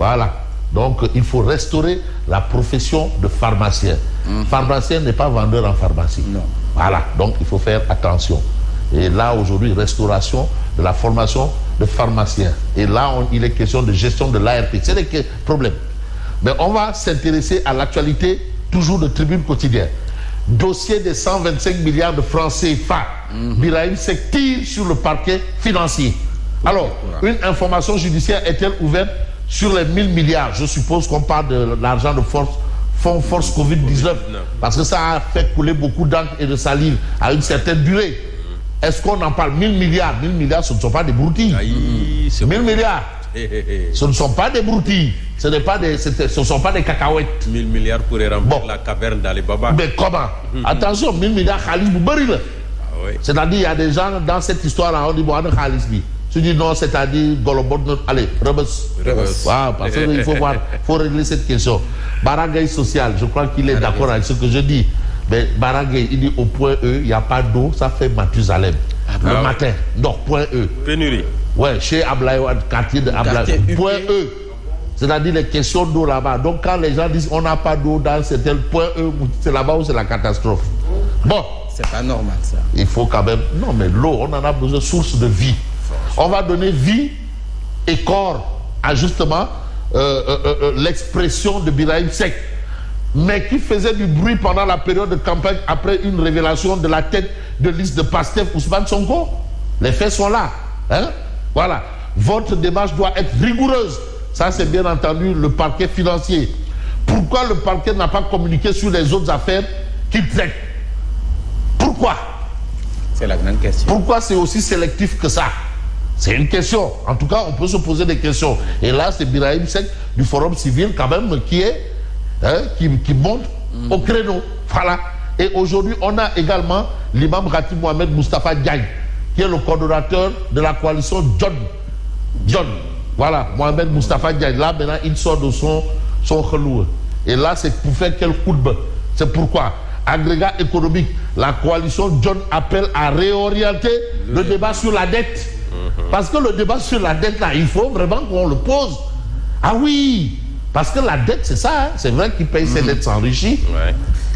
Voilà. Donc, il faut restaurer la profession de pharmacien. Pharmacien n'est pas vendeur en pharmacie. Non. Voilà. Donc, il faut faire attention. Et là, aujourd'hui, restauration de la formation de pharmacien. Et là, il est question de gestion de l'ARP. C'est des problèmes. Mais on va s'intéresser à l'actualité, toujours de Tribune Quotidienne. Dossier des 125 milliards de francs CFA. Birahim Seck tire sur le parquet financier. Alors, une information judiciaire est-elle ouverte sur les 1000 milliards? Je suppose qu'on parle de l'argent de fonds force Covid-19. Parce que ça a fait couler beaucoup d'encre et de salive à une certaine durée. Est-ce qu'on en parle? 1000 milliards. 1000 milliards, ce ne sont pas des broutilles. 1000 milliards. Ce ne sont pas des broutilles. Ce ne sont pas des cacahuètes. 1000 milliards pourraient remplir la caverne d'Alibaba. Mais comment? Attention, 1000 milliards, Khalis Boubari. C'est-à-dire, il y a des gens dans cette histoire-là, on dit, bon, Khalis bi. Tu dis non, c'est-à-dire, Golobot, allez, Rebus. Wow, parce qu'il faut régler cette question. Barangay social, je crois qu'il est d'accord avec ce que je dis. Mais Barangay, il dit au point E, il n'y a pas d'eau, ça fait Mathusalem. Le matin, donc point E. Pénurie. Ouais, chez Ablaïwad, quartier de Ablaïwad. Point E. C'est-à-dire les questions d'eau là-bas. Donc quand les gens disent on n'a pas d'eau dans tel point E, c'est là-bas où c'est la catastrophe. Bon. C'est pas normal ça. Il faut quand même... Non mais l'eau, on en a besoin, source de vie. On va donner vie et corps à justement l'expression de Birahim Seck, mais qui faisait du bruit pendant la période de campagne après une révélation de la tête de liste de Pastef Ousmane Sonko. Les faits sont là. Hein? Voilà. Votre démarche doit être rigoureuse. Ça, c'est bien entendu le parquet financier. Pourquoi le parquet n'a pas communiqué sur les autres affaires qu'il traite? Pourquoi? C'est la grande question. Pourquoi c'est aussi sélectif que ça? C'est une question. En tout cas, on peut se poser des questions. Et là, c'est Birahim Seck du Forum civil quand même qui monte au créneau. Voilà. Et aujourd'hui, on a également l'imam Ratib Mohamed Moustapha Diagne, qui est le coordonnateur de la coalition John. Voilà, Mohamed Moustapha Diagne. Là, maintenant, il sort de son kheloua. Et là, c'est pour faire quel coup de bain? C'est pourquoi, agrégat économique, la coalition John appelle à réorienter le débat sur la dette. Parce que le débat sur la dette, là, il faut vraiment qu'on le pose. Ah oui, parce que la dette, c'est ça. Hein? C'est vrai qu'il paye ses dettes, s'enrichit.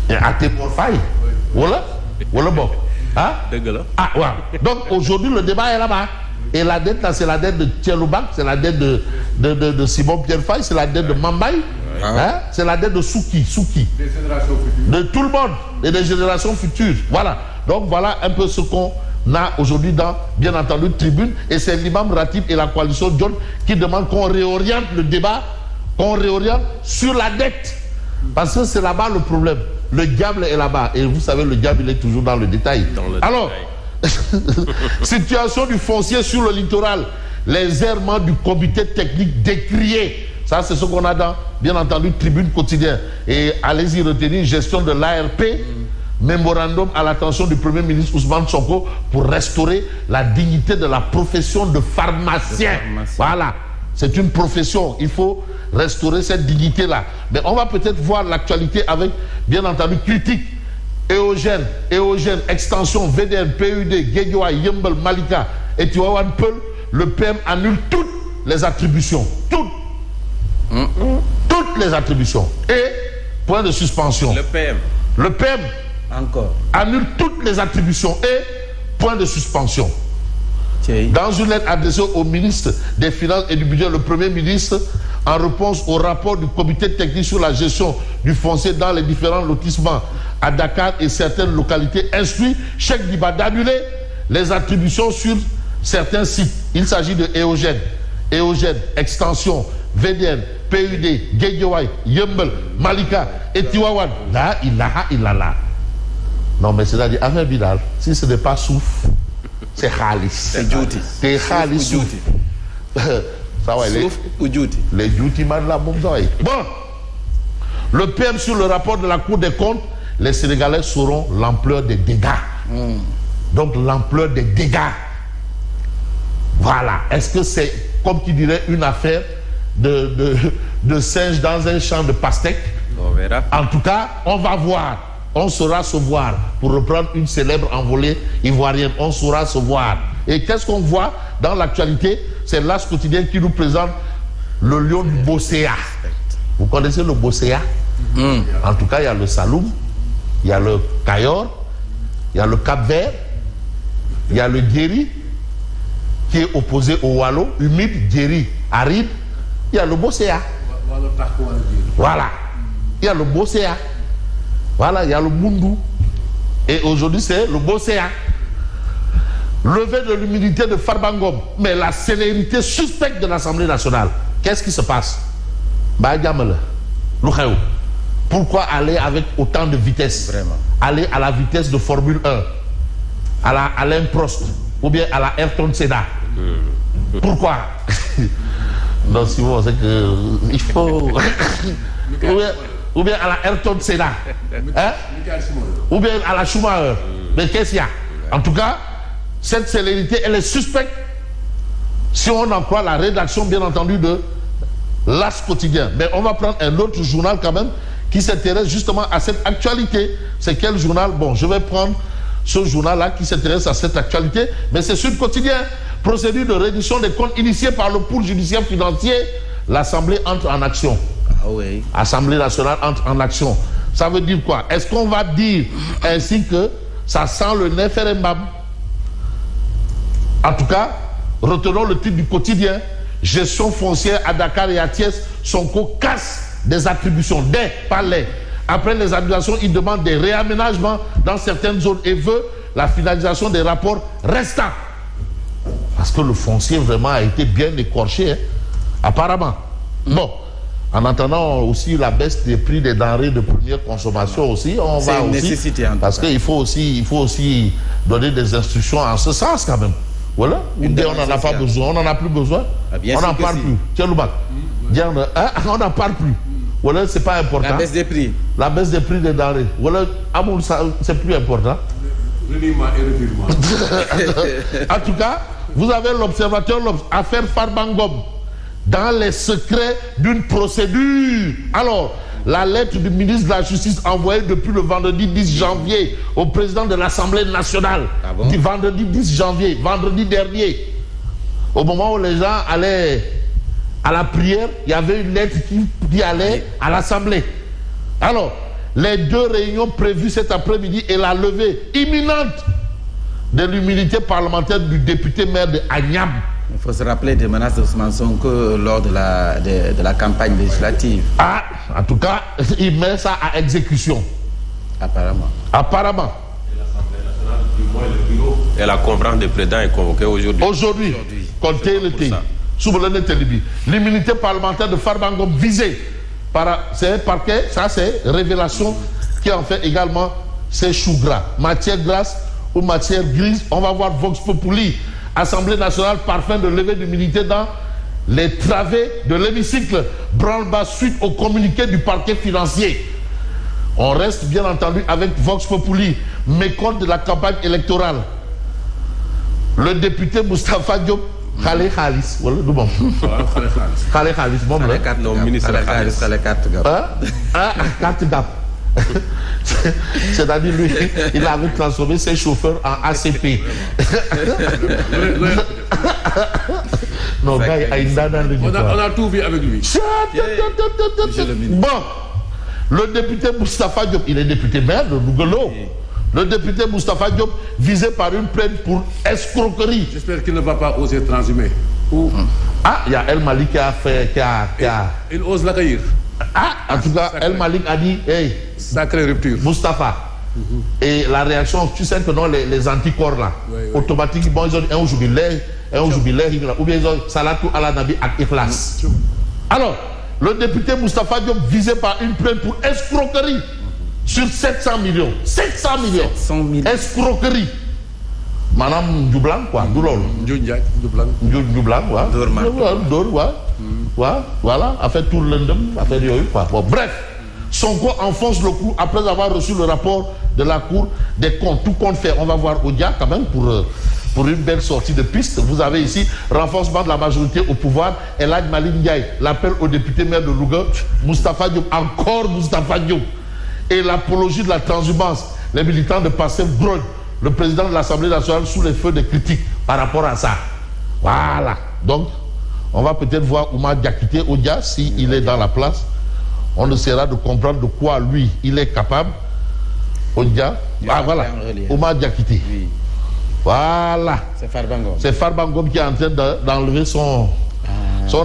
Et à tes porfailles. Voilà. Voilà bon. Hein? Ah, ouais. Donc aujourd'hui, le débat est là-bas. Et la dette, là, c'est la dette de Tcheloubac, c'est la dette de Simon Pierre Faye, c'est la dette de Mambaye, hein? C'est la dette de Souki. Des générations futures. De tout le monde et des générations futures. Voilà. Donc voilà un peu ce qu'on a aujourd'hui dans, bien entendu, Tribune. Et c'est l'imam Ratib et la coalition John qui demandent qu'on réoriente le débat, qu'on réoriente sur la dette. Parce que c'est là-bas le problème. Le diable est là-bas. Et vous savez, le diable, il est toujours dans le détail. Alors, situation du foncier sur le littoral, les errements du comité technique décriés. Ça, c'est ce qu'on a dans, bien entendu, Tribune Quotidien. Et allez-y retenir, gestion de l'ARP, mémorandum à l'attention du Premier ministre Ousmane Sonko pour restaurer la dignité de la profession de pharmacien. Voilà, c'est une profession, il faut restaurer cette dignité-là. Mais on va peut-être voir l'actualité avec, bien entendu, critique. Éogène, extension, VDN, PUD, Guédiawaye, Yembel, Malika et Tivaouane Peulh, le PM annule toutes les attributions. Toutes les attributions. Et point de suspension. Le PM encore annule toutes les attributions et point de suspension. Dans une lettre adressée au ministre des Finances et du Budget, le Premier ministre, en réponse au rapport du comité technique sur la gestion du foncier dans les différents lotissements à Dakar et certaines localités, instruit Cheikh Diba d'annuler les attributions sur certains sites. Il s'agit de Éogène, extension, VDN, PUD, Guédiawaye, Yembel, Malika et Tivaouane. Là, il a là. Non, mais c'est-à-dire, affaire Bilal, si ce n'est pas souffle, c'est Khalis. C'est Djouti. C'est Khalis souffle. Les Djouti là, bon. Le PM sur le rapport de la Cour des comptes, les Sénégalais sauront l'ampleur des dégâts. Donc l'ampleur des dégâts. Voilà. Est-ce que c'est, comme qui dirait, une affaire de singe dans un champ de pastèque? On verra. En tout cas, on va voir. On saura se voir. Pour reprendre une célèbre envolée ivoirienne, on saura se voir. Et qu'est-ce qu'on voit dans l'actualité? C'est l'As quotidien qui nous présente le lion du Bosséa. Vous connaissez le Bosséa? En tout cas, il y a le Saloum, il y a le Cayor, il y a le Cap-Vert, il y a le Guéri, qui est opposé au Wallo, humide, Guéri, aride. Il y a le Bosséa. Voilà. Il y a le Bosséa. Voilà, il y a le Bundu. Et aujourd'hui, c'est le Bosséa. Levée de l'immunité de Farba Ngom. Mais la célérité suspecte de l'Assemblée nationale. Qu'est-ce qui se passe? Pourquoi aller avec autant de vitesse? Vraiment. Aller à la vitesse de Formule 1, à la Alain Prost, ou bien à la Ayrton Senna. Pourquoi? Non, si vous c'est que il faut ou bien à la Ayrton Senna, hein? Ou bien à la Schumacher. Mais qu'est-ce qu'il y a? En tout cas, cette célérité, elle est suspecte si on en croit la rédaction, bien entendu, de l'As quotidien. Mais on va prendre un autre journal quand même qui s'intéresse justement à cette actualité. C'est quel journal? Bon, je vais prendre ce journal-là qui s'intéresse à cette actualité, mais c'est Sud Quotidien. Procédure de réduction des comptes initiée par le pool judiciaire financier. L'Assemblée entre en action. Ah oui. Assemblée nationale entre en action. Ça veut dire quoi? Est-ce qu'on va dire ainsi que ça sent le Neferembam? En tout cas, retenons le titre du quotidien. Gestion foncière à Dakar et à Thiès. Sonko casse des attributions, des palais. Après les annulations, il demande des réaménagements dans certaines zones et veut la finalisation des rapports restants. Parce que le foncier vraiment a été bien écorché, hein, apparemment. Bon, en attendant aussi la baisse des prix des denrées de première consommation aussi, on va aussi, nécessité, parce qu'il faut aussi donner des instructions en ce sens quand même. Voilà. On n'en a pas besoin, on n'en a plus besoin. Ah, on n'en parle plus. Tiens, on n'en parle plus. Voilà, c'est pas important. La baisse des prix. La baisse des prix des denrées. Voilà, c'est plus important. En tout cas, vous avez l'observateur, affaire Farba Ngom, dans les secrets d'une procédure. Alors, la lettre du ministre de la Justice envoyée depuis le vendredi 10 janvier au président de l'Assemblée nationale, du vendredi 10 janvier, vendredi dernier, au moment où les gens allaient à la prière, il y avait une lettre qui allait à l'Assemblée. Alors, les deux réunions prévues cet après-midi et la levée imminente de l'immunité parlementaire du député maire de Agnam. Il faut se rappeler des menaces d'Ousmane Sonko lors de la campagne législative. Ah, en tout cas, il met ça à exécution. Apparemment. Apparemment. Et l'Assemblée nationale, du moins le bureau. Et la conférence de présidents est convoquée aujourd'hui. Aujourd'hui, comptez le thé. L'immunité parlementaire de Farba Ngom visée par c'est parquet, ça c'est révélation qui en fait également c'est chou gras. Matière grasse ou matière grise, on va voir Vox Populi. Assemblée nationale parfum de levée d'immunité dans les travées de l'hémicycle. Branle-bas suite au communiqué du parquet financier. On reste bien entendu avec Vox Populi, mécompte de la campagne électorale. Le député Moustapha Diop, Khalé Khalis, voilà, nous bon. Khalé Khalis, bon, là. Non, ministre Khalé carte gap. Ah, carte gap. C'est-à-dire lui, il avait transformé ses chauffeurs en ACP. Non, gars, on a tout vu avec lui. Bon, le député Moustapha Diop, il est député maire de Louguelo. Le député Moustapha Diop visé par une plainte pour escroquerie. J'espère qu'il ne va pas oser transhumé. Ah, il y a El Malik qui a fait... Il ose l'accueillir. Ah, en tout cas, El Malik a dit, hey, sacrée rupture. Moustapha. Et la réaction, tu sais que non, les anticorps là, automatiquement, ils ont dit un jubilé, ou bien ils ont salatu ala nabi ak ikhlas. Alors, le député Moustapha Diop visé par une plainte pour escroquerie sur 700 millions. 700 millions. 700 millions. Escroquerie. Madame Djoublan, quoi, Doulol. Djoublan, quoi. Voilà, a fait tout le lendemain, a fait quoi. Bon, bref, Sonko enfonce le clou après avoir reçu le rapport de la Cour des comptes. Tout compte fait, on va voir Odia quand même pour une belle sortie de piste. Vous avez ici renforcement de la majorité au pouvoir. Elhadj Malick Ndiaye, l'appel au député maire de Louga, Moustapha Diop, encore Moustapha Diop. Et l'apologie de la transhumance. Les militants de Pastef grognent le président de l'Assemblée nationale sous les feux des critiques par rapport à ça. Voilà. Donc, On va peut-être voir Oumar Diakité Odia, s'il est dans la place. On essaiera de comprendre de quoi lui, il est capable. Odia. Ah voilà, Oumar Diakité. Oui. Voilà. C'est Farbangom. C'est Farbangom qui est en train d'enlever son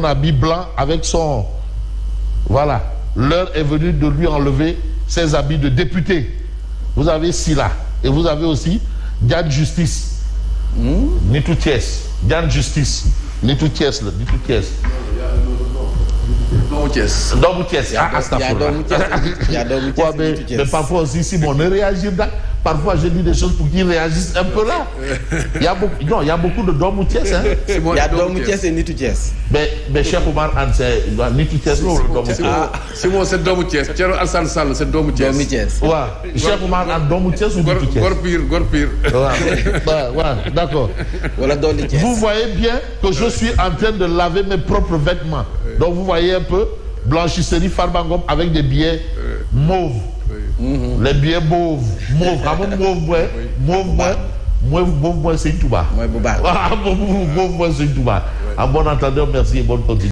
habit blanc avec son... Voilà. L'heure est venue de lui enlever ses habits de député. Vous avez Silla. Et vous avez aussi Diane Justice. Nitou Thiès. Diane Justice. Nitou Thiès. Nitou Thiès. Domou Thiès. Ah, il y a Domou Thiès. Mais parfois aussi, si on ne réagit pas, parfois je dis des choses pour qu'ils réagissent un peu là. Il y a beaucoup de Domou Thiès. Hein. Il y a Domou Thiès et Nitou Thiès. Mais Cheikh Oumar Anne, c'est Nitou Thiès ou Domou Thiès? Simon, c'est Domou Thiès. Thierno Alassane Sall, c'est Domou Thiès. Domou Thiès. Ouais. Cheikh Oumar Anne, Domou Thiès ou Nitou Thiès? Gorpire. Ouais, d'accord. Vous voyez bien que je suis en train de laver mes propres vêtements. Donc vous voyez un peu blanchisserie Farbangom avec des billets mauves. Les billets mauves. Mauve, c'est une touba. Mauve, c'est une touba. En bon entendeur, merci et bonne continuité.